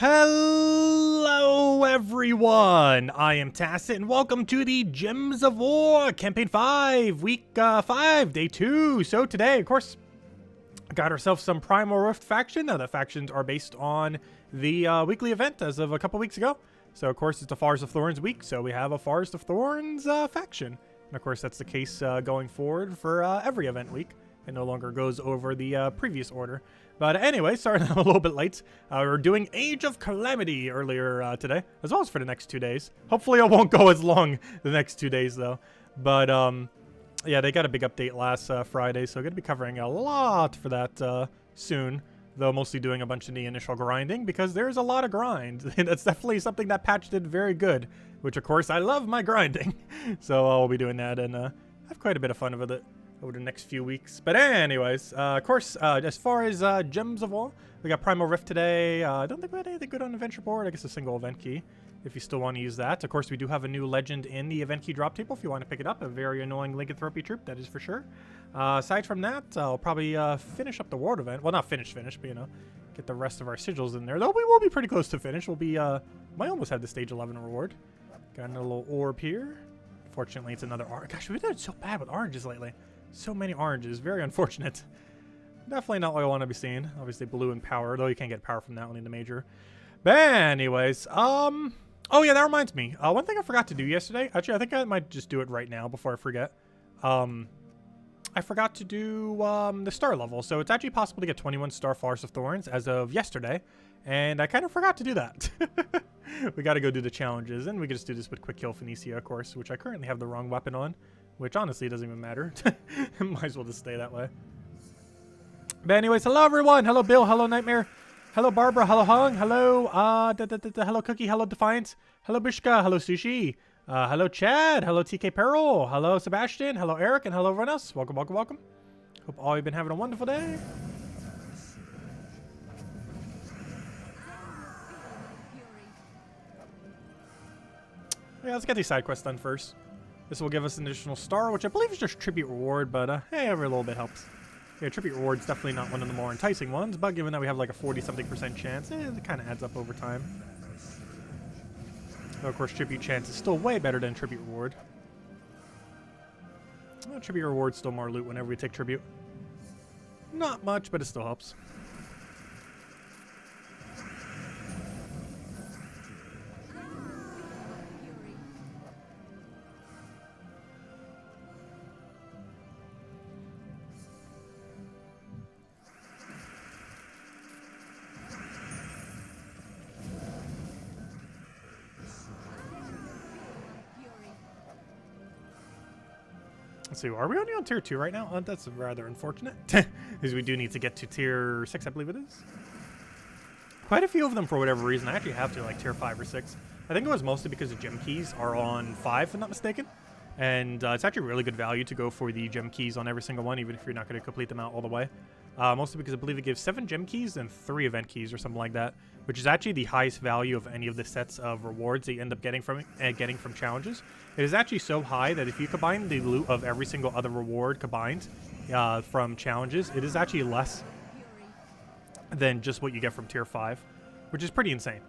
Hello everyone, I am Tacit and welcome to the Gems of War Campaign 5, Week 5, Day 2. So today, of course, got ourselves some Primal Rift faction. Now the factions are based on the weekly event as of a couple weeks ago. So of course it's a Forest of Thorns week, so we have a Forest of Thorns faction. And of course that's the case going forward for every event week. It no longer goes over the previous order. But anyway, sorry I'm a little bit late. We were doing Age of Calamity earlier today, as well as for the next 2 days. Hopefully it won't go as long the next 2 days, though. But, yeah, they got a big update last Friday, so going to be covering a lot for that soon. Though mostly doing a bunch of the initial grinding, because there's a lot of grind. That's definitely something that patch did very good, which, of course, I love my grinding. So I'll be doing that and have quite a bit of fun with it over the next few weeks. But anyways, of course, as far as Gems of War, we got Primal Rift today. I don't think we had anything good on the adventure board. I guess a single event key, if you still want to use that. Of course, we do have a new legend in the event key drop table if you want to pick it up. A very annoying lycanthropy troop, that is for sure. Aside from that, I'll probably finish up the ward event. Well, not finish, but, you know, get the rest of our sigils in there. Though we will be pretty close to finish. We'll be, might almost have the stage 11 reward. Got a little orb here. Fortunately, it's another orange. Gosh, we've done so bad with oranges lately. So many oranges, very unfortunate. Definitely not what I want to be seeing. Obviously blue and power, though you can't get power from that, only the major. But anyways, oh yeah, that reminds me. One thing I forgot to do yesterday, actually I think I might just do it right now before I forget. I forgot to do the star level. So it's actually possible to get 21 star Forest of Thorns as of yesterday. And I kind of forgot to do that. We got to go do the challenges, and we can just do this with Quick Kill Phoenicia, of course, which I currently have the wrong weapon on. Which honestly doesn't even matter. Might as well just stay that way. But anyways, hello everyone. Hello Bill. Hello Nightmare. Hello Barbara. Hello Hung. Hello hello Cookie. Hello Defiance. Hello Bishka. Hello Sushi. Hello Chad. Hello TK Peril. Hello Sebastian. Hello Eric. And hello everyone else. Welcome, welcome, welcome. Hope all you've been having a wonderful day. Yeah, let's get these side quests done first. This will give us an additional star, which I believe is just tribute reward, but hey, every little bit helps. Yeah, tribute reward's definitely not one of the more enticing ones, but given that we have like a 40-something% chance, it kind of adds up over time. Though, of course, tribute chance is still way better than tribute reward. Well, tribute reward's still more loot whenever we take tribute. Not much, but it still helps. Let's see, are we only on tier 2 right now? That's rather unfortunate, because we do need to get to tier 6, I believe it is. Quite a few of them, for whatever reason, I actually have to like tier 5 or 6. I think it was mostly because the gem keys are on 5, if I'm not mistaken. And it's actually really good value to go for the gem keys on every single one, even if you're not going to complete them out all the way. Mostly because I believe it gives 7 gem keys and 3 event keys or something like that, which is actually the highest value of any of the sets of rewards that you end up getting from challenges. It is actually so high that if you combine the loot of every single other reward combined from challenges, it is actually less than just what you get from tier 5, which is pretty insane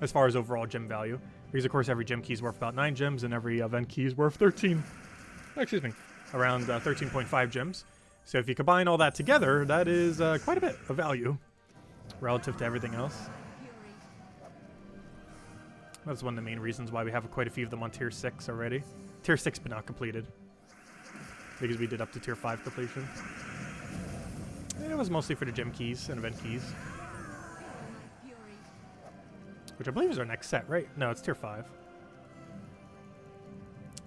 as far as overall gem value. Because of course every gem key is worth about 9 gems and every event key is worth 13. Excuse me, around 13.5 gems. So if you combine all that together, that is quite a bit of value relative to everything else. That's one of the main reasons why we have quite a few of them on tier 6 already. Tier 6 but not completed, because we did up to tier 5 completion. And it was mostly for the gem keys and event keys, which I believe is our next set, right? No, it's tier 5.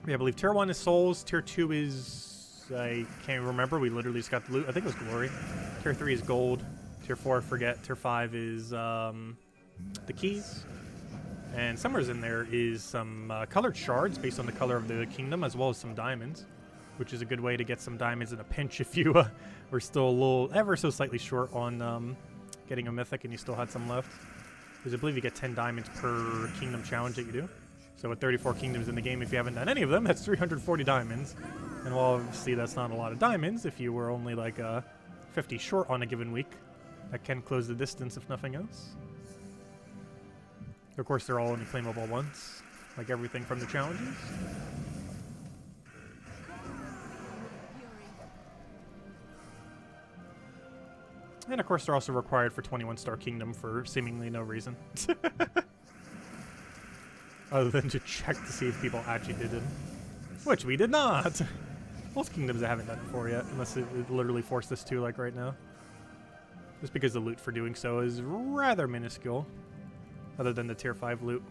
Yeah, I believe tier 1 is souls, tier 2 is... I can't remember. We literally just got the loot. I think it was glory. Tier 3 is gold. Tier 4, I forget. Tier 5 is the keys. And somewhere in there is some colored shards based on the color of the kingdom, as well as some diamonds, which is a good way to get some diamonds in a pinch if you were still a little, ever so slightly short on getting a mythic and you still had some left. Because I believe you get 10 diamonds per kingdom challenge that you do. So with 34 kingdoms in the game, if you haven't done any of them, that's 340 diamonds. And while obviously that's not a lot of diamonds, if you were only like 50 short on a given week, that can close the distance if nothing else. Of course, they're all only claimable once, like everything from the challenges. And of course, they're also required for 21-star Kingdom for seemingly no reason. Other than to check to see if people actually did it. Which we did not! Most Kingdoms I haven't done it for yet, unless it literally forced us to, like, right now. Just because the loot for doing so is rather minuscule. Other than the tier 5 loot.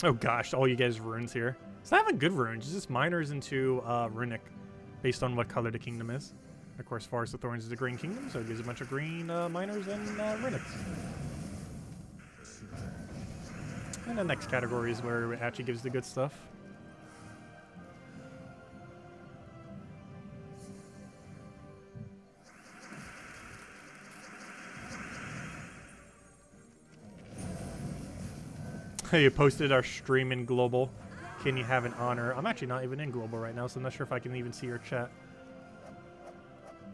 Oh gosh, all you guys runes here. It's not even good runes, it's just minors into runic, based on what color the kingdom is. Of course, Forest of Thorns is a green kingdom, so it gives a bunch of green minors and runics. And the next category is where it actually gives the good stuff. You posted our stream in global. Can you have an honor? I'm actually not even in global right now, so I'm not sure if I can even see your chat.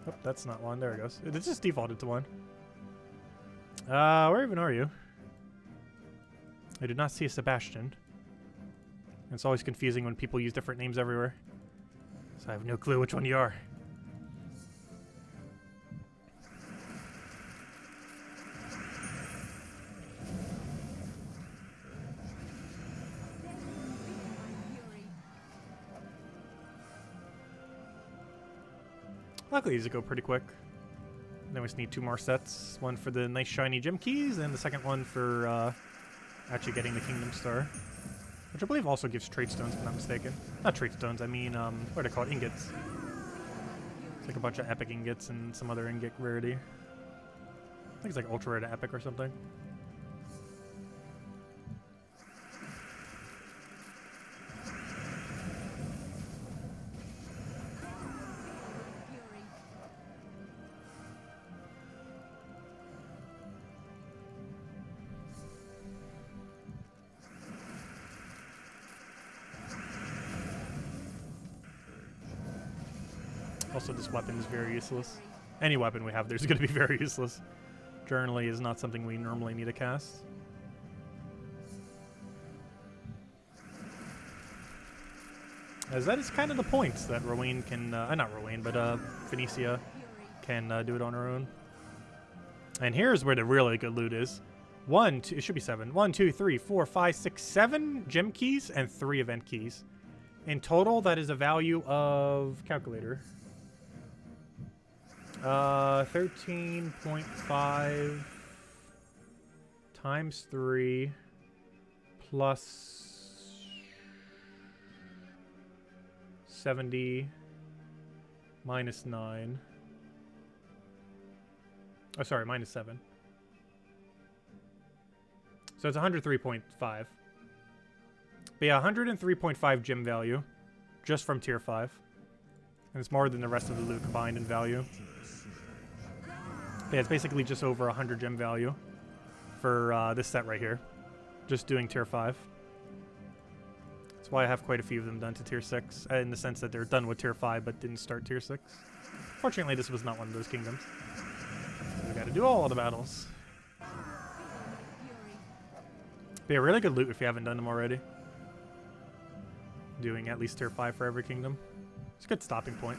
Oh, that's not one. There it goes. It's just defaulted to one. Where even are you? I did not see a Sebastian. It's always confusing when people use different names everywhere. So I have no clue which one you are. Luckily, these go pretty quick. Then we just need 2 more sets. One for the nice shiny gem keys, and the second one for actually getting the Kingdom Star. Which I believe also gives trait stones, if I'm not mistaken. Not trait stones, I mean, what are they called? Ingots. It's like a bunch of epic ingots and some other ingot rarity. I think it's like ultra rare to epic or something. Also, this weapon is very useless. Any weapon we have, there's going to be very useless. Journaling is not something we normally need to cast. As that is kind of the point that Rowena can, not Rowena, but Phoenicia can do it on her own. And here's where the really good loot is. It should be 7. 1, 2, 3, 4, 5, 6, 7 gem keys and 3 event keys. In total, that is a value of calculator. 13.5 times 3 plus 70 minus 9. Oh, sorry, minus 7. So it's 103.5. But yeah, 103.5 gem value just from tier 5. And it's more than the rest of the loot combined in value. Yeah, it's basically just over 100 gem value for this set right here. Just doing tier 5. That's why I have quite a few of them done to tier 6, in the sense that they're done with tier 5 but didn't start tier 6. Fortunately, this was not one of those kingdoms. So we gotta do all the battles. But yeah, really good loot if you haven't done them already. Doing at least tier 5 for every kingdom. It's a good stopping point.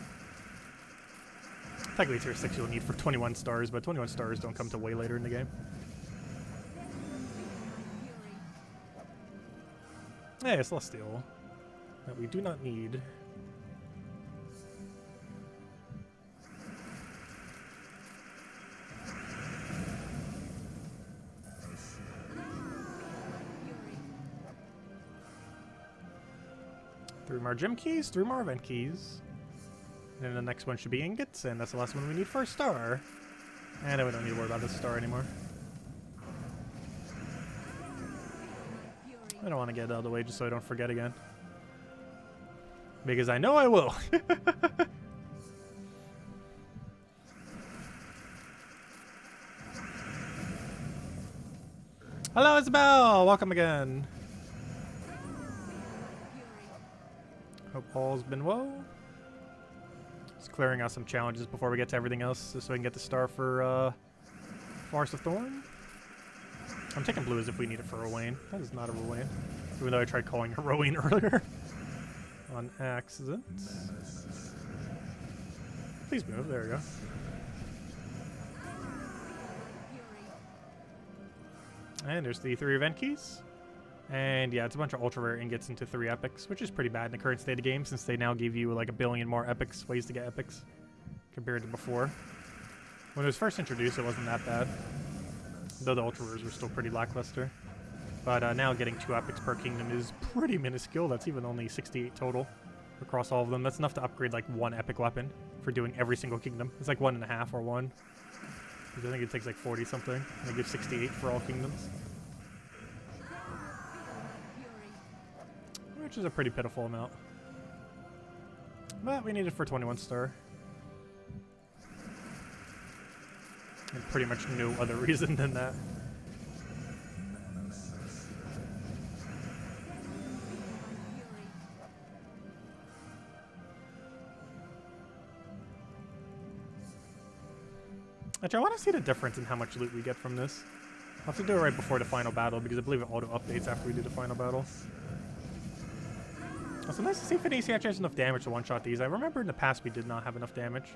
Technically tier 6 you'll need for 21 stars, but 21 stars don't come till way later in the game. Hey, Celestial. That we do not need. Three more gem keys, 3 more event keys. And then the next one should be ingots, and that's the last one we need for a star. And then we don't need to worry about this star anymore. I don't want to get it out of the way just so I don't forget again. Because I know I will. Hello, Isabel! Welcome again. Hope all's been well. clearing out some challenges before we get to everything else, just so we can get the star for Forest of Thorn. I'm taking blue as if we need it for Rowan. That is not a Rowan. Even though I tried calling it Rowan earlier. On accident. Please move. There we go. And there's the 3 event keys. And yeah, it's a bunch of ultra rare ingots into 3 epics, which is pretty bad in the current state of the game since they now give you like 1 billion more epics, ways to get epics, compared to before. When it was first introduced, it wasn't that bad. Though the ultra rares were still pretty lackluster. But now getting 2 epics per kingdom is pretty minuscule. That's even only 68 total across all of them. That's enough to upgrade like 1 epic weapon for doing every single kingdom. It's like 1.5 or 1. I think it takes like 40 something. And they give 68 for all kingdoms. Which is a pretty pitiful amount. But we need it for 21 star. And pretty much no other reason than that. Actually, I want to see the difference in how much loot we get from this. I'll have to do it right before the final battle because I believe it auto-updates after we do the final battle. Also, nice to see if AC actually has enough damage to one-shot these. I remember in the past we did not have enough damage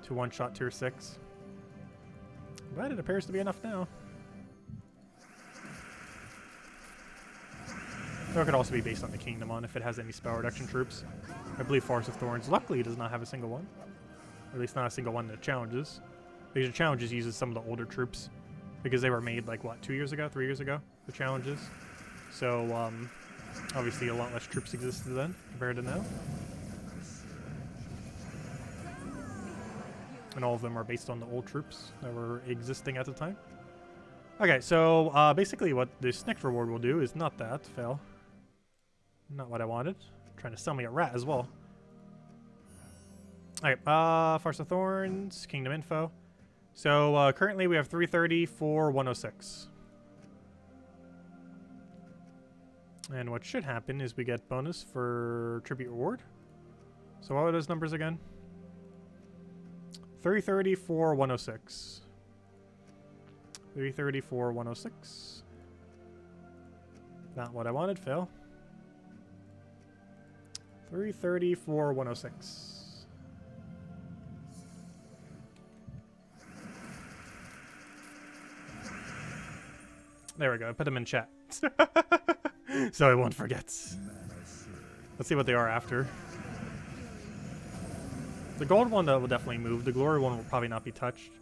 to one-shot tier 6. But it appears to be enough now. Or it could also be based on the kingdom on if it has any spell reduction troops. I believe Forest of Thorns luckily does not have a single one. Or at least not a single one in the challenges. Because the challenges uses some of the older troops. Because they were made like, what, 2 years ago? 3 years ago? The challenges. So, obviously a lot less troops existed then compared to now. And all of them are based on the old troops that were existing at the time. Okay, so basically what this next reward will do is not that. Fail. Not what I wanted. Trying to sell me a rat as well. Alright, Forest of Thorns, Kingdom Info. So currently we have 330 for 106. And what should happen is we get bonus for tribute reward. So what are those numbers again? 330 for 106. 330 for 106. Not what I wanted, fail. 330 for 106. There we go, I put them in chat. So I won't forget. Let's see what they are after. The gold one will definitely move. The glory one will probably not be touched.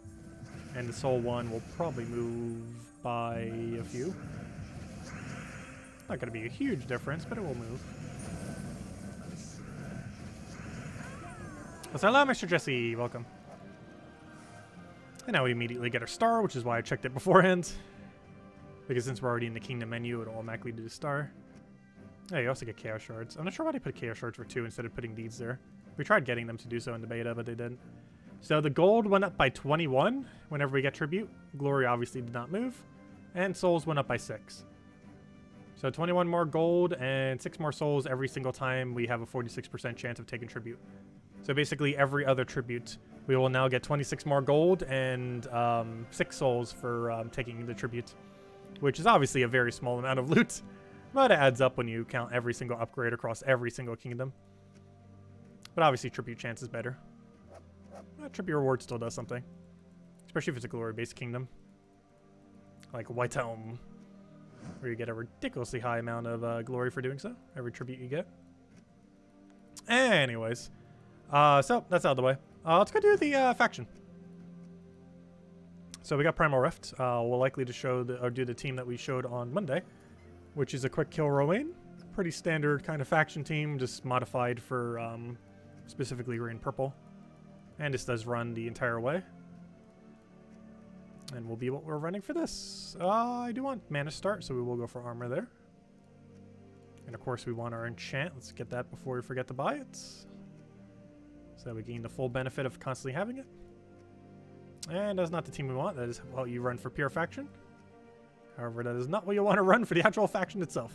And the soul one will probably move by a few. Not going to be a huge difference, but it will move. So hello, Mr. Jesse. Welcome. And now we immediately get our star, which is why I checked it beforehand. Because since we're already in the kingdom menu, it'll automatically do the star. Yeah, you also get chaos shards. I'm not sure why they put chaos shards for 2 instead of putting deeds there. We tried getting them to do so in the beta, but they didn't. So the gold went up by 21 whenever we get tribute. Glory obviously did not move. And souls went up by 6. So 21 more gold and 6 more souls every single time we have a 46% chance of taking tribute. So basically every other tribute, we will now get 26 more gold and 6 souls for taking the tribute. Which is obviously a very small amount of loot. But it adds up when you count every single upgrade across every single kingdom. But obviously tribute chance is better. Tribute reward still does something. Especially if it's a glory-based kingdom. Like White Helm. Where you get a ridiculously high amount of glory for doing so. Every tribute you get. Anyways. So, that's out of the way. Let's go do the faction. So we got Primal Rift. We're likely to show do the team that we showed on Monday. Which is a quick kill Rowan. Pretty standard kind of faction team. Just modified for specifically green and purple. And this does run the entire way. And will be what we're running for this. I do want mana start, so we will go for armor there. And of course we want our enchant. Let's get that before we forget to buy it. So that we gain the full benefit of constantly having it. And that's not the team we want. That is what you run for pure faction. However, that is not what you want to run for the actual faction itself.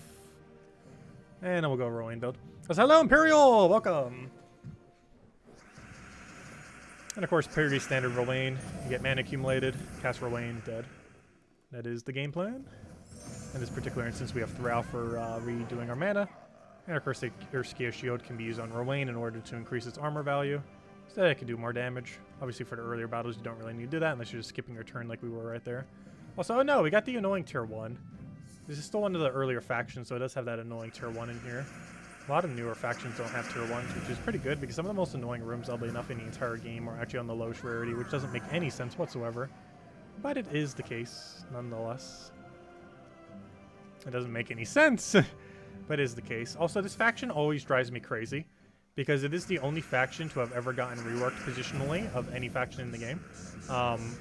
And then we'll go Rowan build. Hello, Imperial! Welcome! And of course, pretty standard Rowan. You get mana accumulated, cast Rowan, dead. That is the game plan. In this particular instance, we have Thrall for redoing our mana. And of course, the Urskea Shield can be used on Rowan in order to increase its armor value, so that it can do more damage. Obviously, for the earlier battles, you don't really need to do that unless you're just skipping your turn like we were right there. Also, oh no, we got the annoying tier 1. This is still one of the earlier factions, so it does have that annoying tier 1 in here. A lot of newer factions don't have tier 1s, which is pretty good, because some of the most annoying rooms, oddly enough, in the entire game are actually on the lowest rarity, which doesn't make any sense whatsoever. But it is the case, nonetheless. It doesn't make any sense, but it is the case. Also, this faction always drives me crazy, because it is the only faction to have ever gotten reworked positionally of any faction in the game.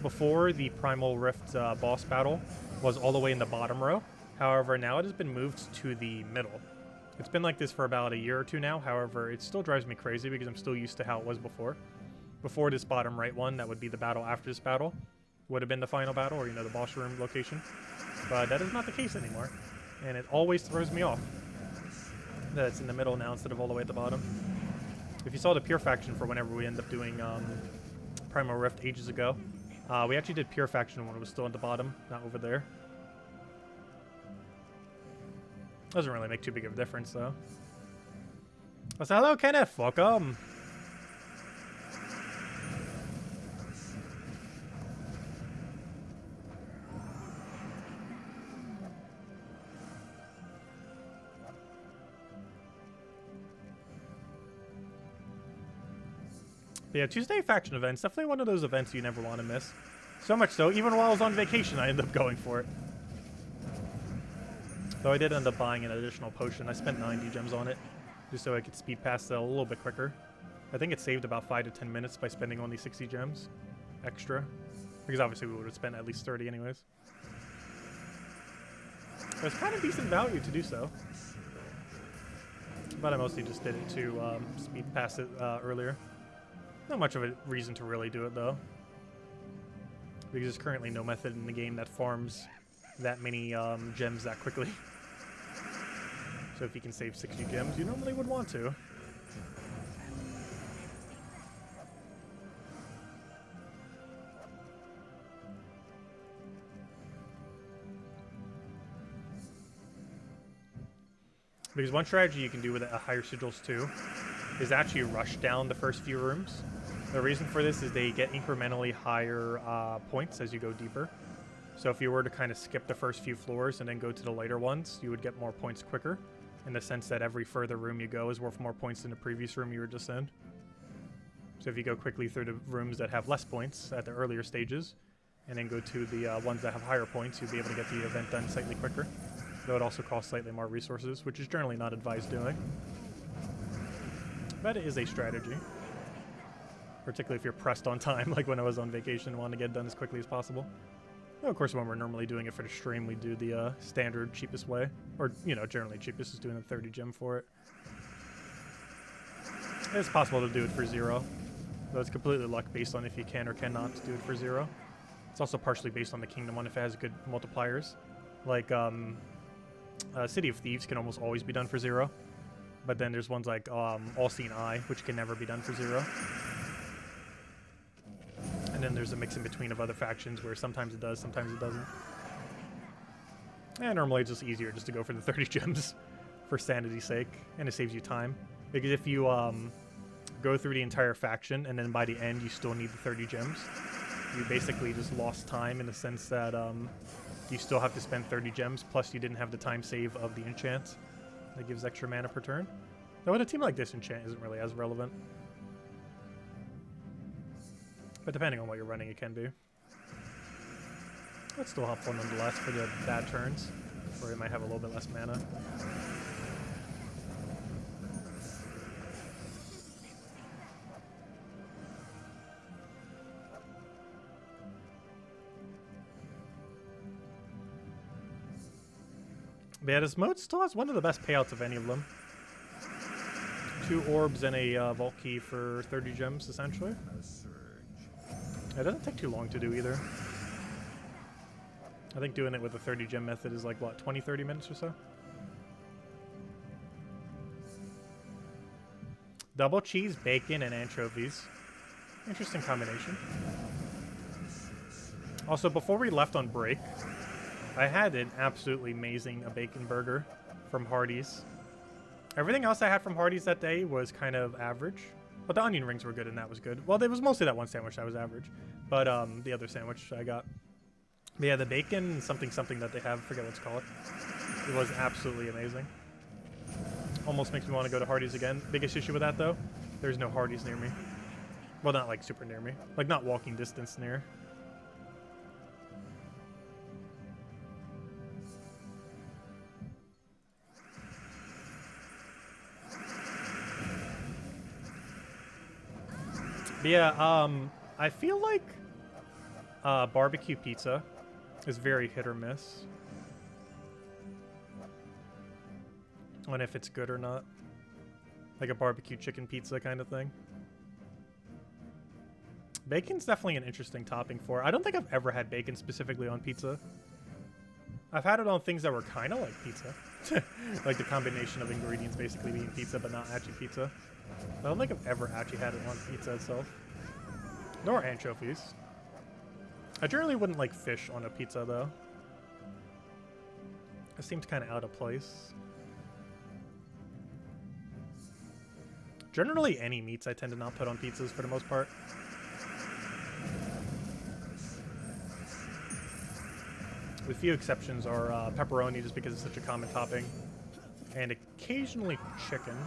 Before, the Primal Rift boss battle was all the way in the bottom row. However, now it has been moved to the middle. It's been like this for about a year or two now. However, it still drives me crazy because I'm still used to how it was before. Before this bottom right one, that would be the battle after this battle, would have been the final battle, or, you know, the boss room location. But that is not the case anymore. And it always throws me off that it's in the middle now instead of all the way at the bottom. If you saw the Pure faction for whenever we end up doing Primal Rift ages ago, we actually did Pure faction when it was still at the bottom, not over there. Doesn't really make too big of a difference, though. So, hello, Kenneth. Welcome. But yeah, Tuesday faction events, definitely one of those events you never want to miss. So much so, even while I was on vacation, I ended up going for it. Though I did end up buying an additional potion. I spent 90 gems on it, just so I could speed past it a little bit quicker. I think it saved about 5 to 10 minutes by spending only 60 gems extra. Because obviously we would have spent at least 30 anyways. But it's kind of decent value to do so. But I mostly just did it to speed past it earlier. Not much of a reason to really do it, though. Because there's currently no method in the game that farms that many gems that quickly. So if you can save 60 gems, you normally would want to. Because one strategy you can do with a higher sigils too is actually rush down the first few rooms. The reason for this is they get incrementally higher points as you go deeper. So if you were to kind of skip the first few floors and then go to the later ones, you would get more points quicker, in the sense that every further room you go is worth more points than the previous room you were just in. So if you go quickly through the rooms that have less points at the earlier stages, and then go to the ones that have higher points, you'll be able to get the event done slightly quicker. Though it also costs slightly more resources, which is generally not advised doing. But it is a strategy. Particularly if you're pressed on time, like when I was on vacation and wanted to get it done as quickly as possible. Well, of course, when we're normally doing it for the stream, we do the standard cheapest way. Or, you know, generally cheapest is doing a 30 gem for it. It's possible to do it for 0. Though it's completely luck based on if you can or cannot do it for 0. It's also partially based on the kingdom one if it has good multipliers. Like, City of Thieves can almost always be done for 0. But then there's ones like All-Seeing Eye, which can never be done for 0. And then there's a mix in between of other factions where sometimes it does, sometimes it doesn't. And normally it's just easier just to go for the 30 gems for sanity's sake, and it saves you time. Because if you go through the entire faction and then by the end you still need the 30 gems, you basically just lost time in the sense that you still have to spend 30 gems, plus you didn't have the time save of the enchant that gives extra mana per turn. Though with a team like this, enchant isn't really as relevant. But depending on what you're running, it can be. That's still helpful nonetheless for the bad turns, where you might have a little bit less mana. But yeah, this mode still has one of the best payouts of any of them. 2 orbs and a vault key for 30 gems, essentially. It doesn't take too long to do either. I think doing it with the 30 gem method is like, what, 20-30 minutes or so? Double cheese, bacon, and anchovies. Interesting combination. Also, before we left on break, I had an absolutely amazing bacon burger from Hardee's. Everything else I had from Hardee's that day was kind of average, but the onion rings were good and that was good. Well, it was mostly that one sandwich that was average, but the other sandwich I got. But yeah, the bacon something that they have, I forget what it's called. It was absolutely amazing. Almost makes me want to go to Hardee's again. Biggest issue with that though, there's no Hardee's near me. Well, not like super near me, like not walking distance near. But yeah, I feel like barbecue pizza is very hit or miss on if it's good or not. Like a barbecue chicken pizza kind of thing. Bacon's definitely an interesting topping for it. I don't think I've ever had bacon specifically on pizza. I've had it on things that were kind of like pizza. Like the combination of ingredients basically being pizza but not actually pizza. I don't think I've ever actually had it on pizza itself. Nor anchovies. I generally wouldn't like fish on a pizza though. It seems kind of out of place. Generally any meats I tend to not put on pizzas for the most part. The few exceptions are pepperoni just because it's such a common topping. And occasionally chicken.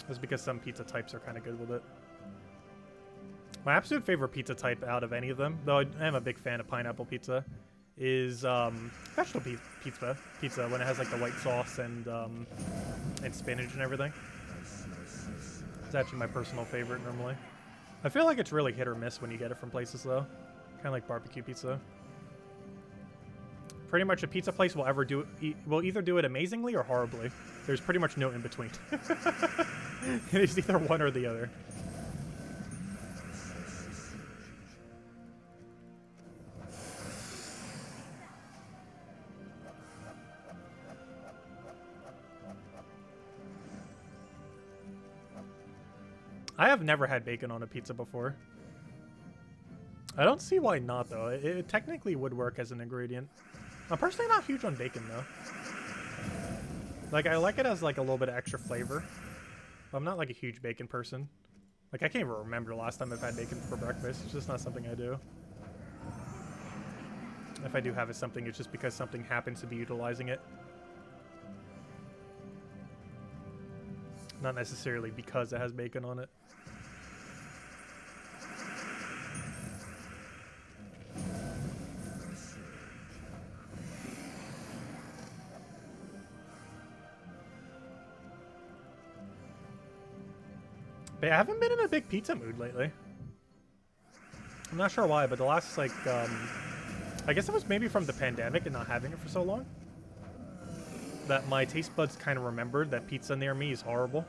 Just because some pizza types are kind of good with it. My absolute favorite pizza type out of any of them, though I am a big fan of pineapple pizza, is vegetable pizza when it has like the white sauce and spinach and everything. It's actually my personal favorite normally. I feel like it's really hit or miss when you get it from places though. Kind of like barbecue pizza. Pretty much a pizza place will either do it amazingly or horribly. There's pretty much no in between. It's either one or the other. I have never had bacon on a pizza before. I don't see why not, though. It technically would work as an ingredient. I'm personally not huge on bacon, though. Like, I like it as, like, a little bit of extra flavor. But I'm not, like, a huge bacon person. Like, I can't even remember the last time I've had bacon for breakfast. It's just not something I do. If I do have it something, it's just because something happens to be utilizing it. Not necessarily because it has bacon on it. But I haven't been in a big pizza mood lately. I'm not sure why, but the last, like, I guess it was maybe from the pandemic and not having it for so long, that my taste buds kind of remembered that pizza near me is horrible.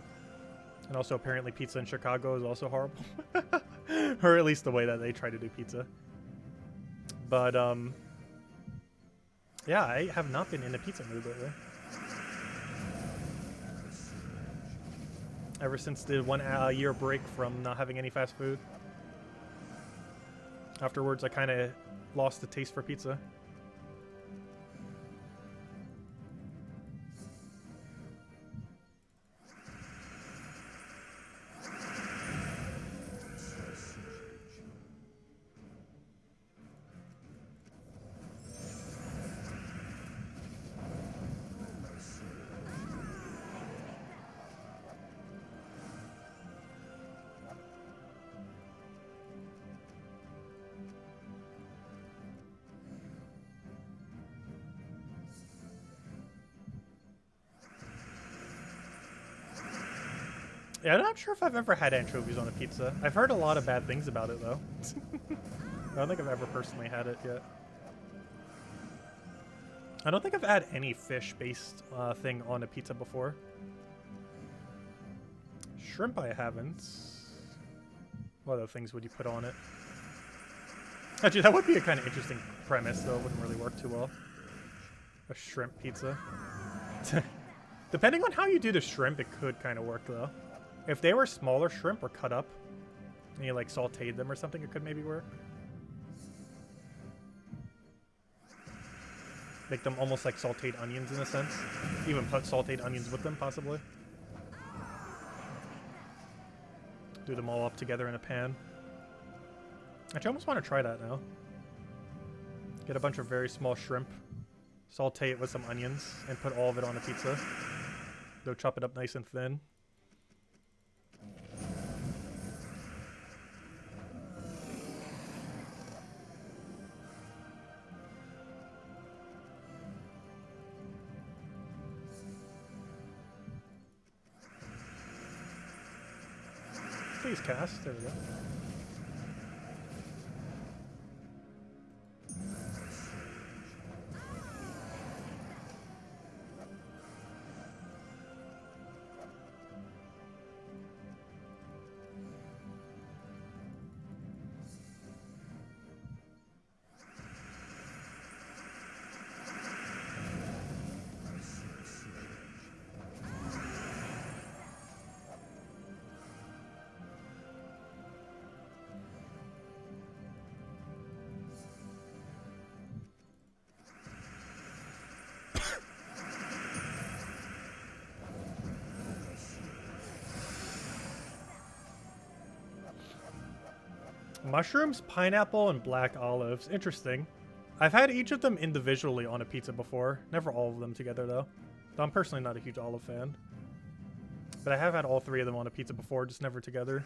And also apparently pizza in Chicago is also horrible. Or at least the way that they try to do pizza. But, yeah, I have not been in a pizza mood lately. Ever since the 1 year break from not having any fast food. Afterwards, I kind of lost the taste for pizza. Yeah, I'm not sure if I've ever had anchovies on a pizza. I've heard a lot of bad things about it, though. I don't think I've ever personally had it yet. I don't think I've had any fish-based thing on a pizza before. Shrimp I haven't. What other things would you put on it? Actually, that would be a kind of interesting premise, though. It wouldn't really work too well. A shrimp pizza. Depending on how you do the shrimp, it could kind of work, though. If they were smaller shrimp or cut up, and you like sauteed them or something, it could maybe work. Make them almost like sauteed onions in a sense. Even put sauteed onions with them, possibly. Do them all up together in a pan. Actually, I almost want to try that now. Get a bunch of very small shrimp, saute it with some onions, and put all of it on a pizza. Go chop it up nice and thin. Please cast. There we go. Mushrooms, pineapple, and black olives. Interesting. I've had each of them individually on a pizza before. Never all of them together, though. I'm personally not a huge olive fan. But I have had all three of them on a pizza before, just never together.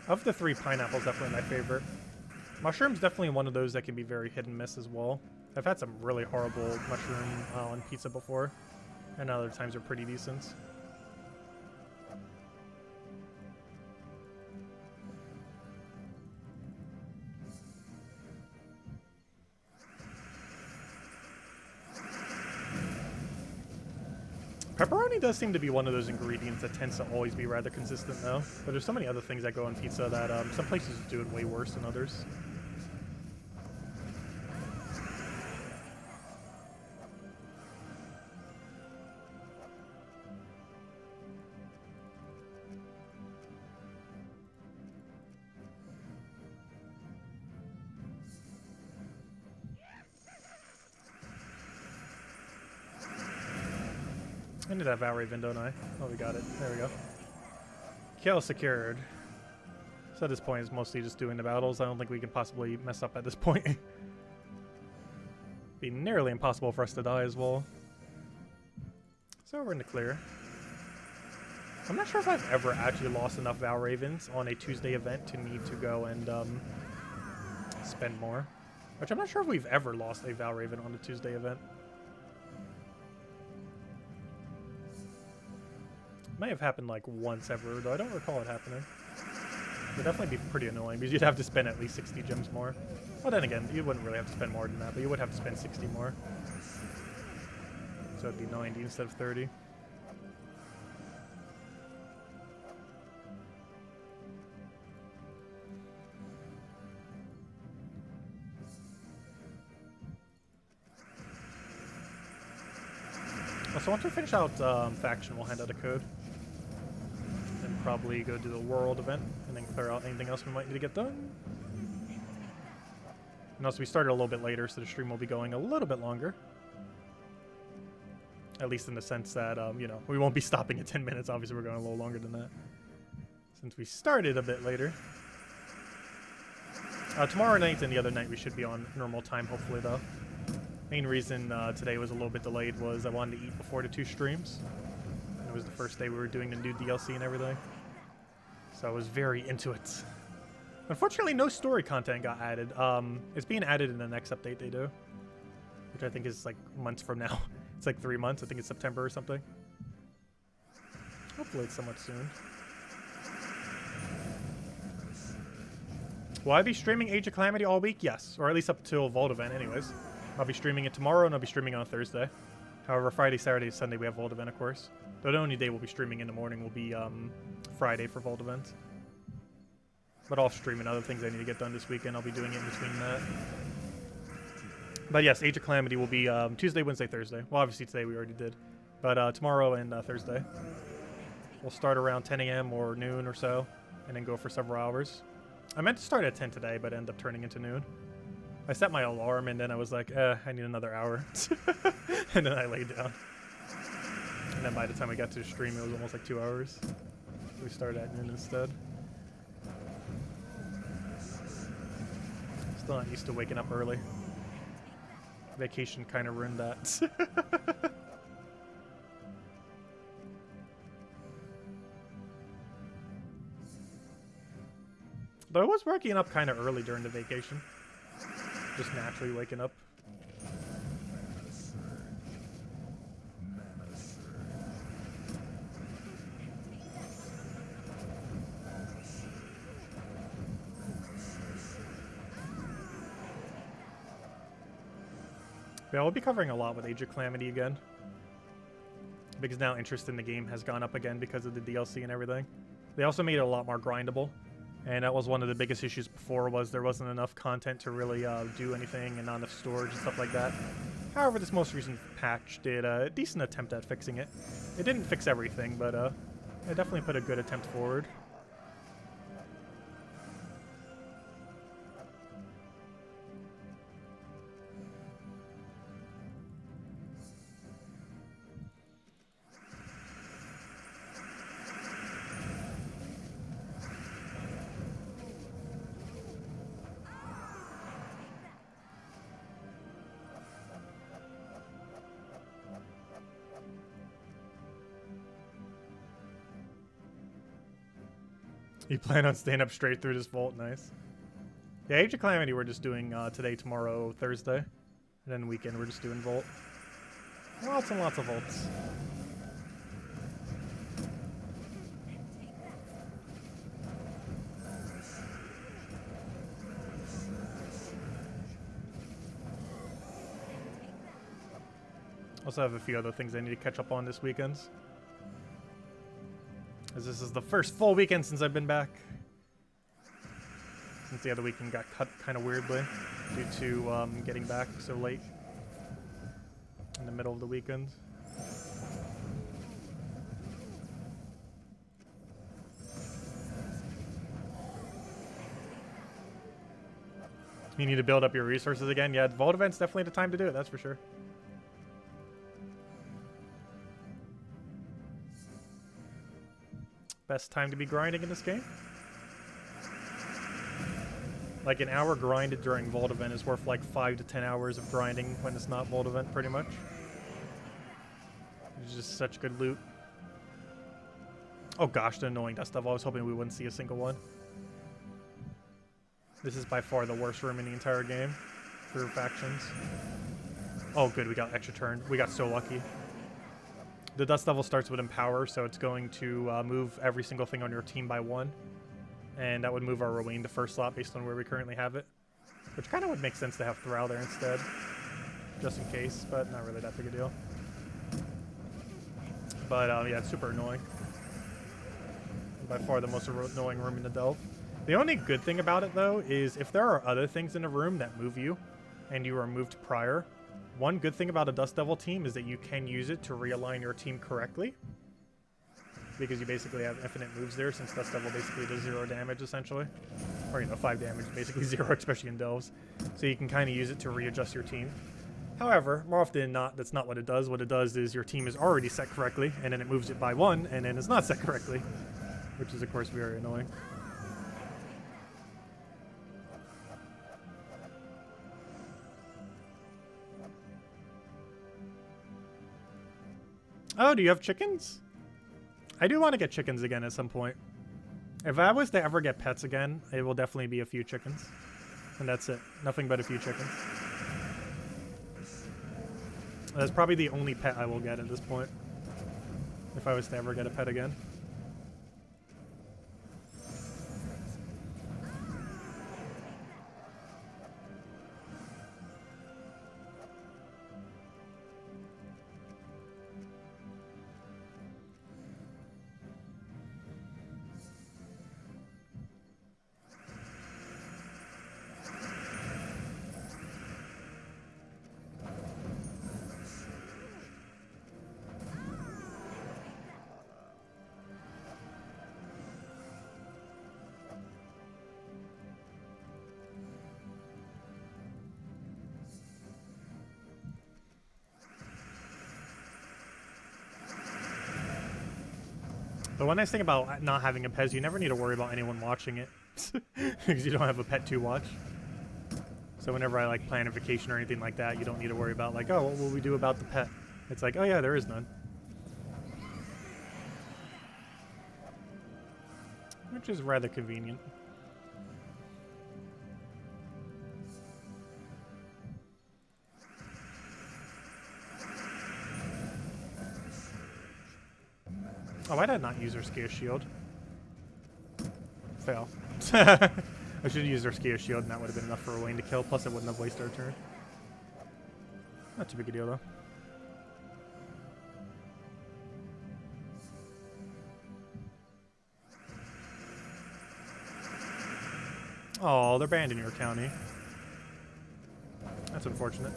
Of the three, pineapple's definitely my favorite. Mushroom's definitely one of those that can be very hit and miss as well. I've had some really horrible mushroom on pizza before. And other times are pretty decent. Pepperoni does seem to be one of those ingredients that tends to always be rather consistent, though. But there's so many other things that go on pizza that some places do it way worse than others. I need that Valraven, don't I? Oh, we got it. There we go. Kill secured. So at this point, it's mostly just doing the battles. I don't think we can possibly mess up at this point. Be nearly impossible for us to die as well. So we're in the clear. I'm not sure if I've ever actually lost enough Valravens on a Tuesday event to need to go and spend more. Which I'm not sure if we've ever lost a Valraven on a Tuesday event. Might have happened like once ever, though I don't recall it happening. It would definitely be pretty annoying because you'd have to spend at least 60 gems more. Well, then again, you wouldn't really have to spend more than that, but you would have to spend 60 more. So it'd be 90 instead of 30. So once we finish out Faction, we'll hand out a code. And probably go do the World event, and then clear out anything else we might need to get done. And also we started a little bit later, so the stream will be going a little bit longer. At least in the sense that, you know, we won't be stopping at 10 minutes. Obviously, we're going a little longer than that. Since we started a bit later. Tomorrow night and the other night we should be on normal time, hopefully, though. Main reason today was a little bit delayed was I wanted to eat before the 2 streams. And it was the first day we were doing the new DLC and everything. So I was very into it. Unfortunately, no story content got added. It's being added in the next update they do. Which I think is like months from now. It's like 3 months. I think it's September or something. Hopefully it's somewhat soon. Will I be streaming Age of Calamity all week? Yes. Or at least up until Vault event anyways. I'll be streaming it tomorrow, and I'll be streaming on Thursday. However, Friday, Saturday, Sunday, we have Vault event, of course. The only day we'll be streaming in the morning will be Friday for Vault event. But I'll stream and other things I need to get done this weekend. I'll be doing it in between that. But yes, Age of Calamity will be Tuesday, Wednesday, Thursday. Well, obviously today we already did. But tomorrow and Thursday. We'll start around 10 a.m. or noon or so, and then go for several hours. I meant to start at 10 today, but ended up turning into noon. I set my alarm, and then I was like, I need another hour. And then I laid down. And then by the time I got to the stream, it was almost like 2 hours. We started at noon instead. Still not used to waking up early. Vacation kind of ruined that. But I was waking up kind of early during the vacation. Just naturally waking up. Yeah, we'll be covering a lot with Age of Calamity again. Because now interest in the game has gone up again because of the DLC and everything. They also made it a lot more grindable. And that was one of the biggest issues before, was there wasn't enough content to really do anything and not enough storage and stuff like that. However, this most recent patch did a decent attempt at fixing it. It didn't fix everything, but it definitely put a good attempt forward. You plan on staying up straight through this vault? Nice. Yeah, Age of Calamity we're just doing today, tomorrow, Thursday. And then weekend we're just doing vault. Lots and lots of vaults. Also have a few other things I need to catch up on this weekend. As this is the first full weekend since I've been back. Since the other weekend got cut kind of weirdly due to getting back so late in the middle of the weekend. You need to build up your resources again. Yeah, Vault Event's definitely the time to do it, that's for sure. Best time to be grinding in this game? Like an hour grinded during Vault Event is worth like 5 to 10 hours of grinding when it's not Vault Event, pretty much. It's just such good loot. Oh gosh, the annoying dust devil. I was hoping we wouldn't see a single one. This is by far the worst room in the entire game for factions. Oh good, we got extra turn. We got so lucky. The Dust Devil starts with Empower, so it's going to move every single thing on your team by 1. And that would move our Ruin to first slot based on where we currently have it. Which kind of would make sense to have Thrall there instead. Just in case, but not really that big a deal. But yeah, it's super annoying. By far the most annoying room in the Delve. The only good thing about it, though, is if there are other things in the room that move you, and you were moved prior, one good thing about a Dust Devil team is that you can use it to realign your team correctly. Because you basically have infinite moves there, since Dust Devil basically does 0 damage, essentially. Or, you know, 5 damage, basically 0, especially in Delves. So you can kind of use it to readjust your team. However, more often than not, that's not what it does. What it does is your team is already set correctly, and then it moves it by 1, and then it's not set correctly. Which is, of course, very annoying. Oh, do you have chickens? I do want to get chickens again at some point. If I was to ever get pets again, it will definitely be a few chickens. And that's it. Nothing but a few chickens. That's probably the only pet I will get at this point. If I was to ever get a pet again. The one nice thing about not having a pet is you never need to worry about anyone watching it. Because you don't have a pet to watch. So whenever I like plan a vacation or anything like that, you don't need to worry about like, oh, what will we do about the pet? It's like, oh yeah, there is none. Which is rather convenient. Oh, why did I not use her Skier Shield? Fail. I should have used her Skier Shield and that would have been enough for a Wayne to kill, plus it wouldn't have wasted our turn. Not too big a deal though. Oh, they're banned in your county. That's unfortunate.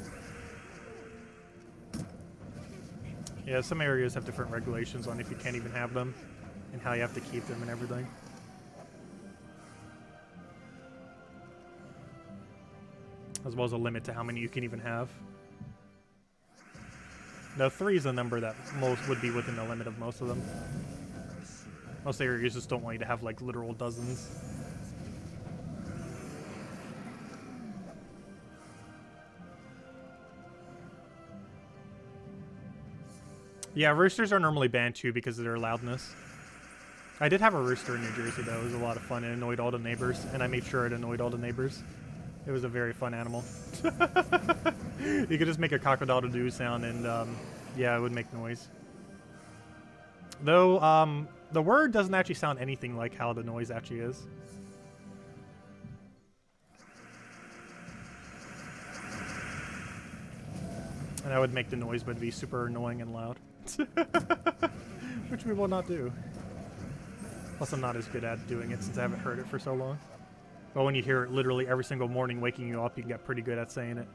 Yeah, some areas have different regulations on if you can't even have them and how you have to keep them and everything. As well as a limit to how many you can even have. Now 3 is a number that most would be within the limit of most of them. Most areas just don't want you to have like literal dozens. Yeah, roosters are normally banned too because of their loudness. I did have a rooster in New Jersey though. It was a lot of fun. It annoyed all the neighbors, and I made sure it annoyed all the neighbors. It was a very fun animal. You could just make a cock-a-doodle-doo sound and yeah, it would make noise. Though the word doesn't actually sound anything like how the noise actually is. And I would make the noise but be super annoying and loud. Which we will not do. Plus I'm not as good at doing it since I haven't heard it for so long. But when you hear it literally every single morning waking you up, you can get pretty good at saying it.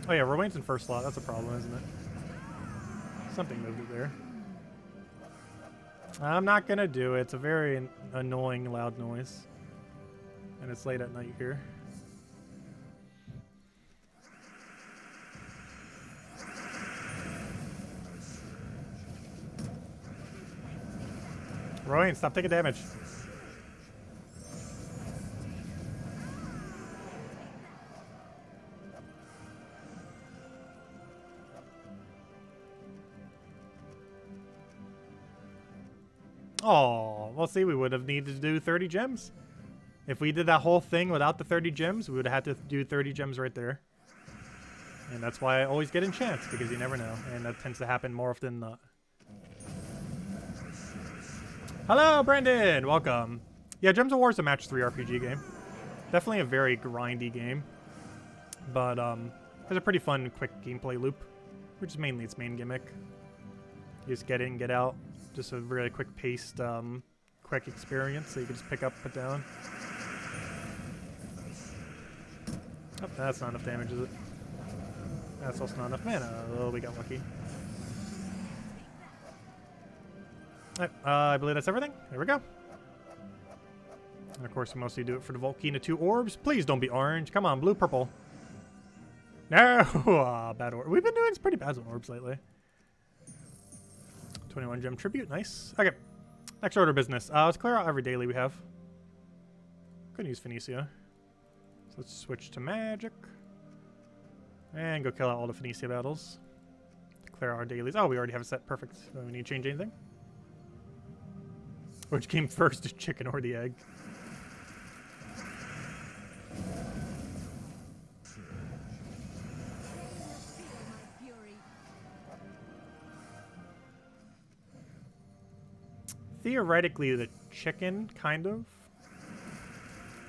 Oh yeah, we're waiting in first slot. That's a problem, isn't it? Something moved it there. I'm not gonna do it. It's a very annoying, loud noise. And it's late at night here. Rowan, stop taking damage. Oh, well, see, we would have needed to do 30 gems. If we did that whole thing without the 30 gems, we would have had to do 30 gems right there. And that's why I always get enchants, because you never know. And that tends to happen more often than not. Hello, Brandon! Welcome. Yeah, Gems of War is a match 3 RPG game. Definitely a very grindy game. But it's a pretty fun, quick gameplay loop. Which is mainly its main gimmick. You just get in, get out. Just a really quick paced, quick experience, so you can just pick up, put down. Oh, that's not enough damage, is it? That's also not enough mana. Oh, we got lucky. Alright, I believe that's everything. There we go. And of course, we mostly do it for the Volcano 2 orbs. Please don't be orange. Come on, blue, purple. No! Bad orb. We've been doing pretty bad on orbs lately. 21 gem tribute, nice. Okay, next order of business. Let's clear out every daily we have. Couldn't use Phoenicia. So let's switch to magic. And go kill out all the Phoenicia battles. Clear our dailies. Oh, we already have it set. Perfect. Don't we need to change anything? Which came first, the chicken or the egg? Theoretically, the chicken, kind of.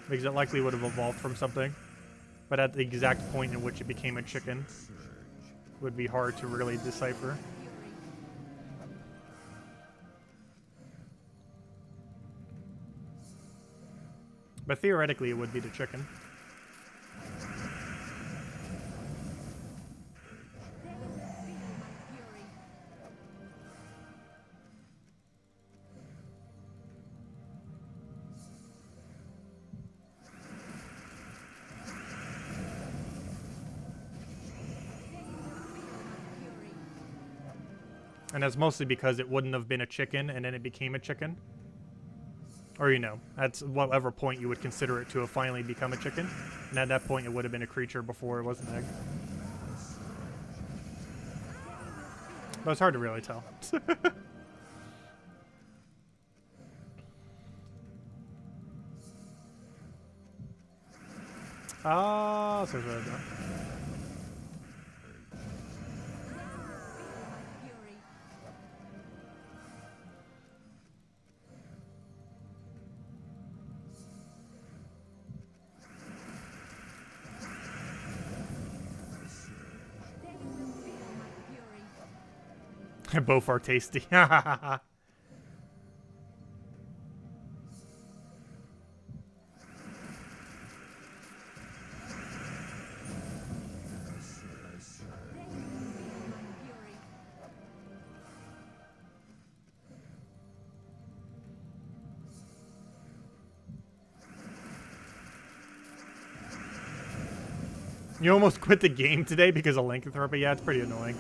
Because it likely would have evolved from something. But at the exact point in which it became a chicken, would be hard to really decipher. But theoretically, it would be the chicken. And that's mostly because it wouldn't have been a chicken and then it became a chicken. Or, you know, at whatever point you would consider it to have finally become a chicken. And at that point, it would have been a creature before it was an egg. But it's hard to really tell. Ah, so there we go. Both are tasty. You almost quit the game today because of lycanthropy? Yeah, it's pretty annoying.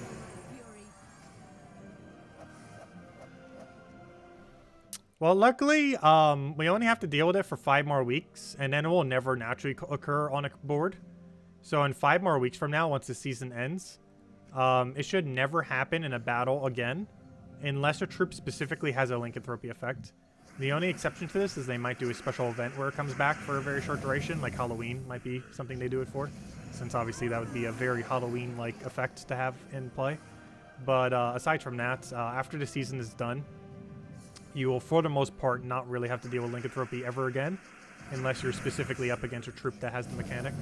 Well, luckily, we only have to deal with it for 5 more weeks, and then it will never naturally occur on a board. So in 5 more weeks from now, once the season ends, it should never happen in a battle again, unless a troop specifically has a lycanthropy effect. The only exception to this is they might do a special event where it comes back for a very short duration, like Halloween might be something they do it for, since obviously that would be a very Halloween-like effect to have in play. But aside from that, after the season is done, you will, for the most part, not really have to deal with lycanthropy ever again, unless you're specifically up against a troop that has the mechanic.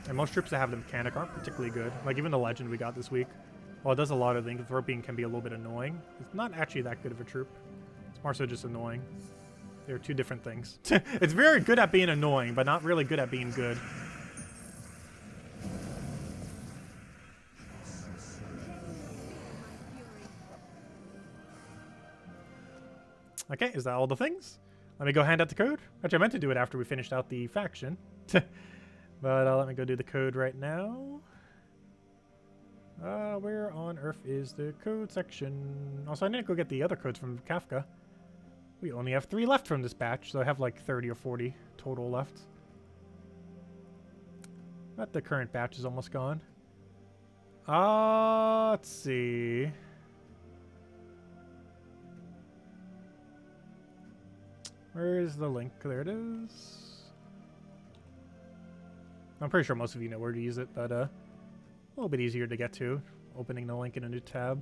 And most troops that have the mechanic aren't particularly good. Like even the legend we got this week, while it does a lot of lycanthropy and can be a little bit annoying, it's not actually that good of a troop. It's more so just annoying. They're two different things. It's very good at being annoying, but not really good at being good. Okay, is that all the things? Let me go hand out the code. Actually, I meant to do it after we finished out the faction. But let me go do the code right now. Where on earth is the code section? Also, I need to go get the other codes from Kafka. We only have 3 left from this batch, so I have like 30 or 40 total left. But the current batch is almost gone. Let's see. Where is the link? There it is. I'm pretty sure most of you know where to use it, but a little bit easier to get to. Opening the link in a new tab.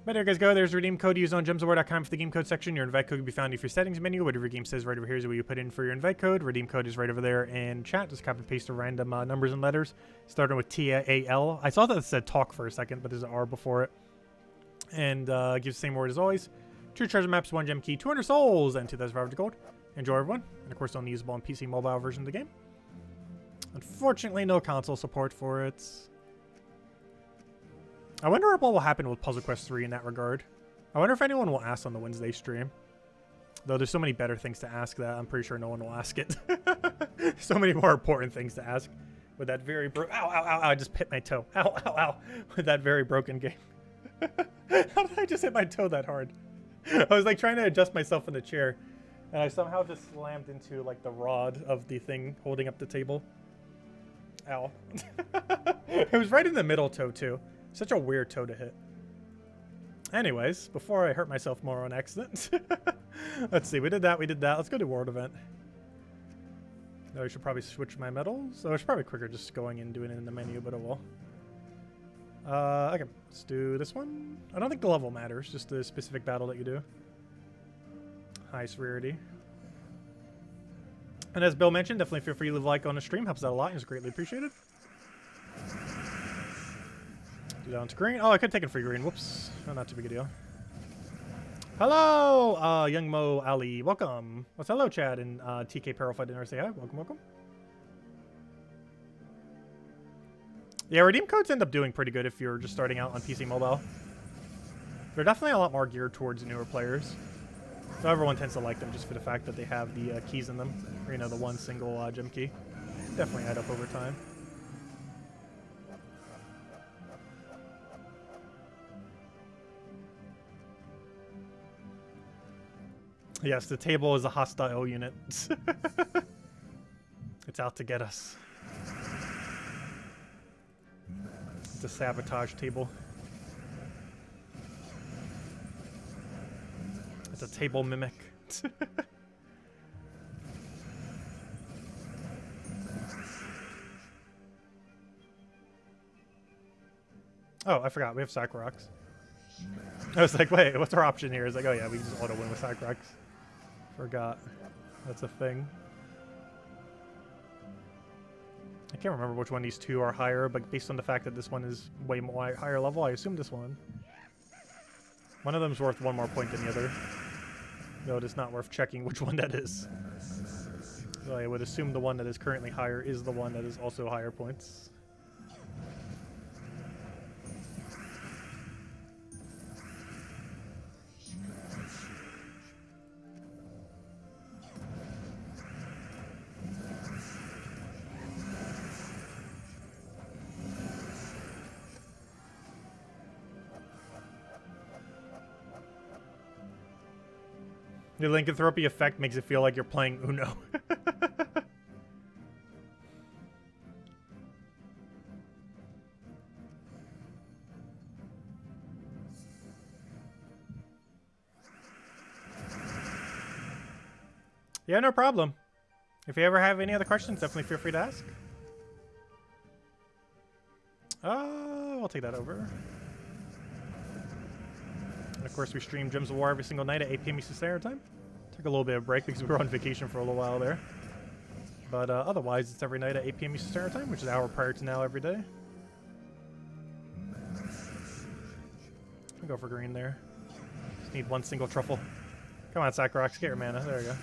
But there you guys go. There's the redeem code used on gemsofwar.com for the game code section. Your invite code can be found in your settings menu. Whatever your game says right over here is what you put in for your invite code. Redeem code is right over there in chat. Just copy and paste the random numbers and letters, starting with T-A-L. I saw that it said talk for a second, but there's an R before it. And gives the same word as always. 2 treasure maps, 1 gem key, 200 souls, and 2,500 gold. Enjoy, everyone. And of course, only usable on PC mobile version of the game. Unfortunately, no console support for it. I wonder what will happen with Puzzle Quest 3 in that regard. I wonder if anyone will ask on the Wednesday stream. Though there's so many better things to ask that I'm pretty sure no one will ask it. So many more important things to ask. With that very ow, ow, ow, I just hit my toe. Ow, ow, ow. With that very broken game. How did I just hit my toe that hard? I was like trying to adjust myself in the chair. And I somehow just slammed into like the rod of the thing holding up the table. Ow. It was right in the middle toe too. Such a weird toe to hit. Anyways, before I hurt myself more on accident. Let's see, we did that. Let's go to world event. No, I should probably switch my medals. So it's probably quicker just going and doing it in the menu, but it will. Okay, let's do this one. I don't think the level matters, just the specific battle that you do. Highest rarity. And as Bill mentioned, definitely feel free to leave a like on the stream. Helps out a lot and is greatly appreciated. Do down to green. Oh, I could take it for green. Whoops. Oh, not too big a deal. Hello, Young Mo Ali. Welcome. What's hello, Chad and TK Perilfied Dinner. Say hi. Welcome, welcome. Yeah, redeem codes end up doing pretty good if you're just starting out on PC mobile. They're definitely a lot more geared towards newer players. So everyone tends to like them just for the fact that they have the keys in them. Or, you know, the one single gem key. Definitely add up over time. Yes, the table is a hostile unit. It's out to get us. It's a sabotage table. It's a table mimic. Oh, I forgot. We have Sack Rocks. I was like, wait, what's our option here? It's like, oh yeah, we can just auto win with Sack Rocks. Forgot. That's a thing. I can't remember which one these two are higher, but based on the fact that this one is way more higher level, I assume this one. One of them's worth 1 more point than the other. Though it is not worth checking which one that is. So I would assume the one that is currently higher is the one that is also higher points. The lycanthropy effect makes it feel like you're playing Uno. Yeah, no problem. If you ever have any other questions, definitely feel free to ask. I'll take that over. And of course, we stream Gems of War every single night at 8 p.m. Eastern Standard Time. Took a little bit of break because we were on vacation for a little while there. But otherwise, it's every night at 8 p.m. Eastern Standard Time, which is an hour prior to now every day. I'll go for green there. Just need 1 single truffle. Come on, Sakrox, get your mana. There we go.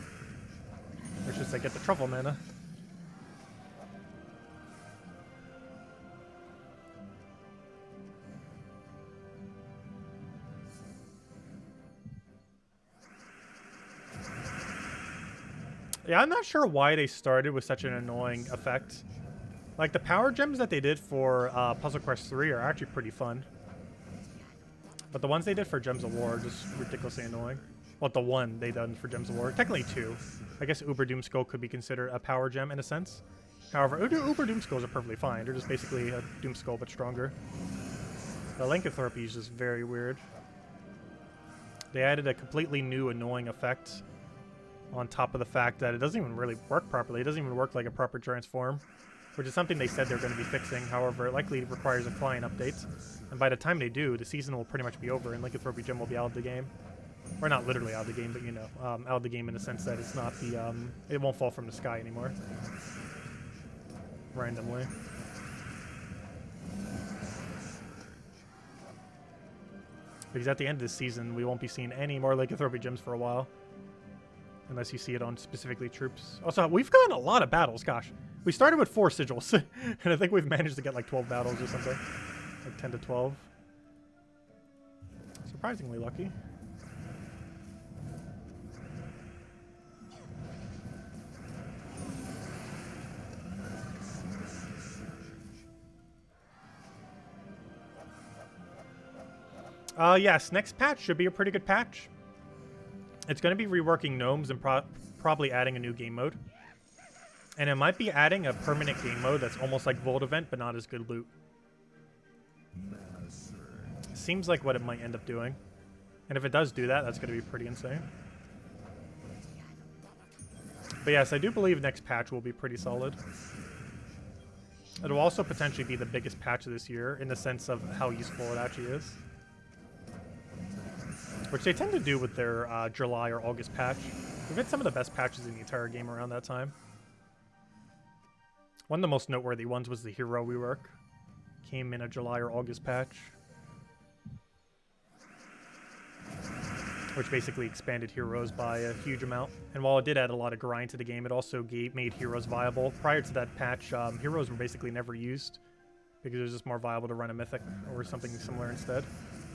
Or should say, get the truffle mana. Yeah, I'm not sure why they started with such an annoying effect. Like, the power gems that they did for Puzzle Quest 3 are actually pretty fun. But the ones they did for Gems of War are just ridiculously annoying. Well, the one they done for Gems of War. Technically 2. I guess Uber Doom Skull could be considered a power gem in a sense. However, Uber Doom Skulls are perfectly fine. They're just basically a Doom Skull but stronger. The lycanthropy is just very weird. They added a completely new annoying effect on top of the fact that it doesn't even really work properly. It doesn't even work like a proper transform, which is something they said they're going to be fixing. However, it likely requires a client update. And by the time they do, the season will pretty much be over and Lycanthropy Gem will be out of the game. Or not literally out of the game, but you know, out of the game in the sense that it's not the, it won't fall from the sky anymore. Randomly. Because at the end of this season, we won't be seeing any more Lycanthropy Gems for a while. Unless you see it on specifically troops. Also, we've gotten a lot of battles, gosh. We started with 4 sigils, and I think we've managed to get like 12 battles or something. Like 10 to 12. Surprisingly lucky. Yes, next patch should be a pretty good patch. It's going to be reworking gnomes and probably adding a new game mode. And it might be adding a permanent game mode that's almost like Vault Event, but not as good loot. Seems like what it might end up doing. And if it does do that, that's going to be pretty insane. But yes, I do believe next patch will be pretty solid. It'll also potentially be the biggest patch of this year in the sense of how useful it actually is. Which they tend to do with their July or August patch. We've had some of the best patches in the entire game around that time. One of the most noteworthy ones was the hero rework. Came in a July or August patch. Which basically expanded heroes by a huge amount. And while it did add a lot of grind to the game, it also made heroes viable. Prior to that patch, heroes were basically never used. Because it was just more viable to run a mythic or something similar instead.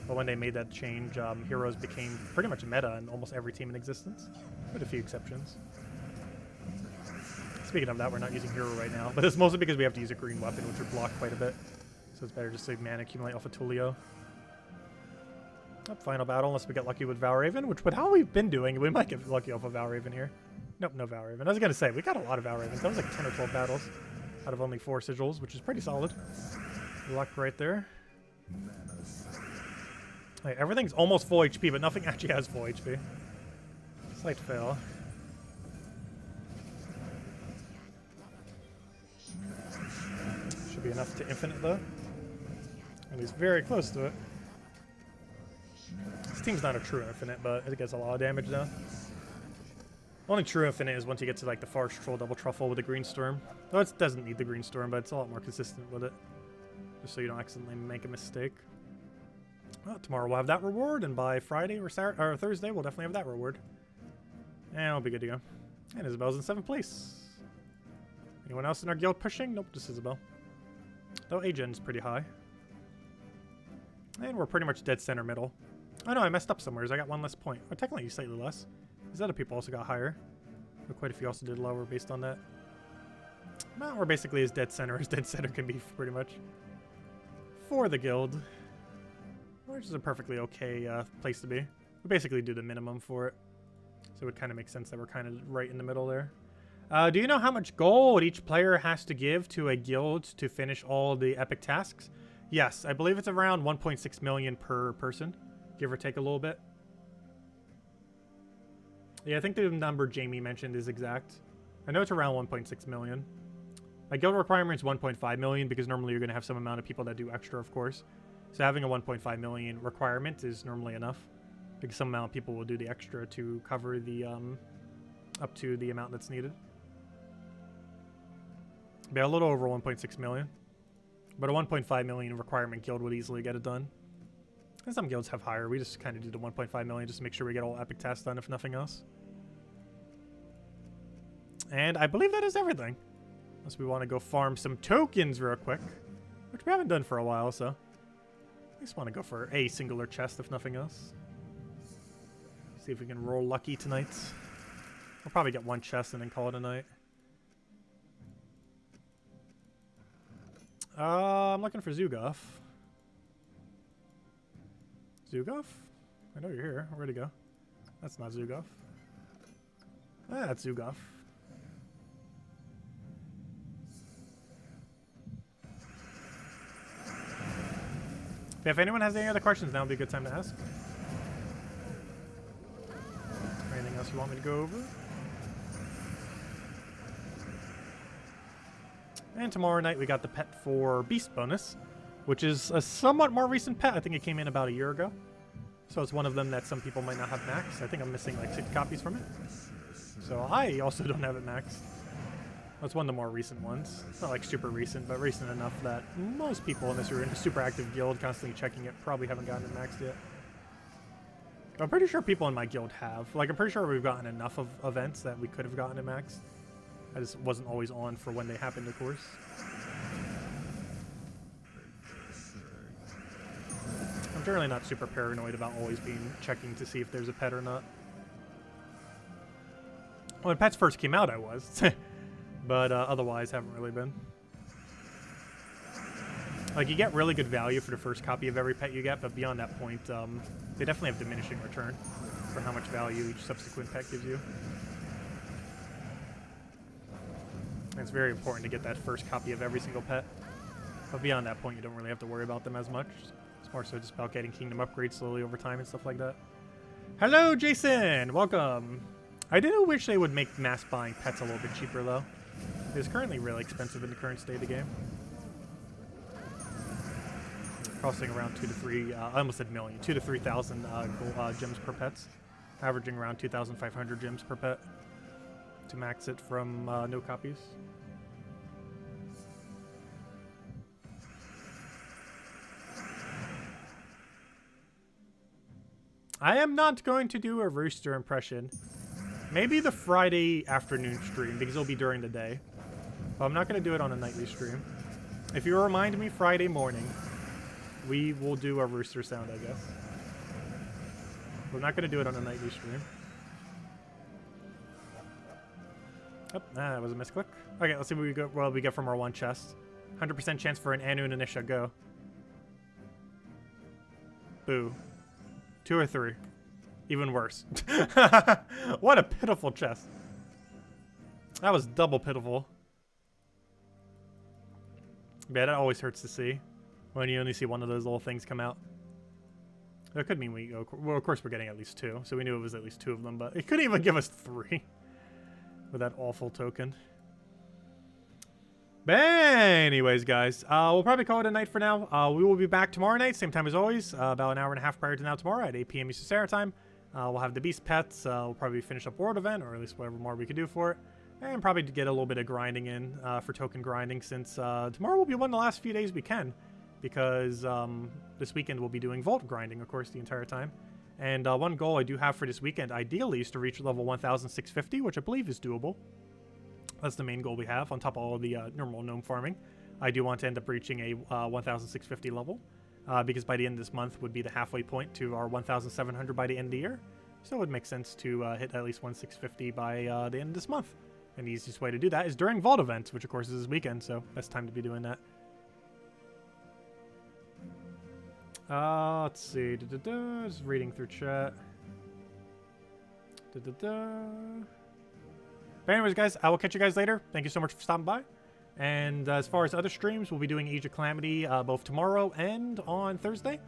But when they made that change, heroes became pretty much meta in almost every team in existence, with a few exceptions. Speaking of that, we're not using hero right now, but it's mostly because we have to use a green weapon, which would block quite a bit. So it's better just to mana accumulate off of Tulio. Oh, final battle, unless we get lucky with Valraven, which with how we've been doing, we might get lucky off of Valraven here. Nope, no Valraven. I was going to say, we got a lot of Valravens. That was like 10 or 12 battles out of only 4 sigils, which is pretty solid. Luck right there. Like, everything's almost full HP, but nothing actually has full HP. Slight fail. Should be enough to infinite, though. At least very close to it. This team's not a true infinite, but it gets a lot of damage now. Only true infinite is once you get to like the Forest Troll double truffle with the Green Storm. Though it doesn't need the Green Storm, but it's a lot more consistent with it. Just so you don't accidentally make a mistake. Well, tomorrow we'll have that reward, and by Friday or Thursday we'll definitely have that reward. And we'll be good to go. And Isabel's in 7th place. Anyone else in our guild pushing? Nope, just Isabel. Though Agen's pretty high. And we're pretty much dead center middle. Oh no, I messed up somewhere. I got 1 less point. Or technically slightly less. These other people also got higher. But quite a few also did lower based on that. Well, we're basically as dead center can be, pretty much. For the guild. Which is a perfectly okay place to be. We basically do the minimum for it. So it would kind of make sense that we're kind of right in the middle there. Do you know how much gold each player has to give to a guild to finish all the epic tasks? Yes, I believe it's around 1.6 million per person. Give or take a little bit. Yeah, I think the number Jamie mentioned is exact. I know it's around 1.6 million. My guild requirement is 1.5 million because normally you're going to have some amount of people that do extra, of course. So having a 1.5 million requirement is normally enough because some amount of people will do the extra to cover the up to the amount that's needed. Yeah, a little over 1.6 million. But a 1.5 million requirement guild would easily get it done. And some guilds have higher. We just kind of do the 1.5 million just to make sure we get all epic tasks done, if nothing else. And I believe that is everything. Unless we want to go farm some tokens real quick. Which we haven't done for a while, so. I just want to go for a singular chest, if nothing else. See if we can roll lucky tonight. We'll probably get 1 chest and then call it a night. I'm looking for Zugoff. Zugoff? I know you're here. Where'd he go? That's not Zugoff. Ah, that's Zugoff. If anyone has any other questions, now would be a good time to ask. Anything else you want me to go over? And tomorrow night we got the pet for Beast bonus, which is a somewhat more recent pet. I think it came in about a year ago. So it's one of them that some people might not have maxed. I think I'm missing like 6 copies from it. So I also don't have it maxed. That's one of the more recent ones. It's not like super recent, but recent enough that most people in this are in a super active guild constantly checking it probably haven't gotten it maxed yet. I'm pretty sure people in my guild have. Like, I'm pretty sure we've gotten enough of events that we could have gotten it maxed. I just wasn't always on for when they happened, of course. I'm generally not super paranoid about always checking to see if there's a pet or not. When pets first came out, I was. But otherwise, haven't really been. Like, you get really good value for the first copy of every pet you get, but beyond that point, they definitely have diminishing return for how much value each subsequent pet gives you. And it's very important to get that first copy of every single pet. But beyond that point, you don't really have to worry about them as much. It's more so just about getting kingdom upgrades slowly over time and stuff like that. Hello, Jason! Welcome! I do wish they would make mass buying pets a little bit cheaper, though. It's currently really expensive in the current state of the game. Costing around 2 to 3, I almost said million, 2 to 3,000 gems per pets. Averaging around 2,500 gems per pet to max it from no copies. I am not going to do a rooster impression. Maybe the Friday afternoon stream, because it'll be during the day. But I'm not going to do it on a nightly stream. If you remind me Friday morning, we will do a rooster sound, I guess. We're not going to do it on a nightly stream. Oh, that was a misclick. Okay, let's see what we get from our 1 chest. 100% chance for an Anu and Anisha, go. Boo. 2 or 3. Even worse. What a pitiful chest. That was double pitiful. Yeah, that always hurts to see when you only see one of those little things come out. That could mean we go... Well, of course we're getting at least 2, so we knew it was at least 2 of them, but it couldn't even give us 3 with that awful token. But anyways, guys, we'll probably call it a night for now. We will be back tomorrow night, same time as always, about an hour and a half prior to now tomorrow at 8 p.m. Eastern Standard Time. We'll have the Beast Pets. We'll probably finish up World Event, or at least whatever more we could do for it. And probably get a little bit of grinding in for token grinding, since tomorrow will be one of the last few days we can. Because this weekend we'll be doing Vault grinding, of course, the entire time. And one goal I do have for this weekend, ideally, is to reach level 1,650, which I believe is doable. That's the main goal we have, on top of all the normal gnome farming. I do want to end up reaching a 1,650 level, because by the end of this month would be the halfway point to our 1,700 by the end of the year. So it would make sense to hit at least 1,650 by the end of this month. And the easiest way to do that is during Vault events, which of course is this weekend, so best time to be doing that. Let's see. Just reading through chat. But anyways, guys, I will catch you guys later. Thank you so much for stopping by. And as far as other streams, we'll be doing Age of Calamity both tomorrow and on Thursday.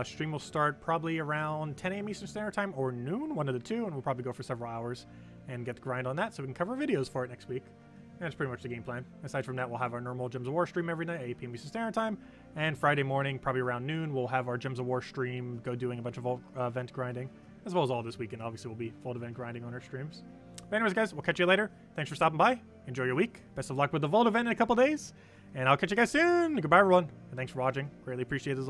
Stream will start probably around 10 a.m. Eastern Standard Time or noon, one of the two, and we'll probably go for several hours and get the grind on that so we can cover videos for it next week. And that's pretty much the game plan. Aside from that, we'll have our normal Gems of War stream every night at 8 p.m. Eastern Standard Time. And Friday morning, probably around noon, we'll have our Gems of War stream, go doing a bunch of event grinding. As well as all this weekend, obviously, we'll be Vault event grinding on our streams. But anyways, guys, we'll catch you later. Thanks for stopping by. Enjoy your week. Best of luck with the Vault event in a couple days. And I'll catch you guys soon. Goodbye, everyone. And thanks for watching. Greatly appreciate it as always.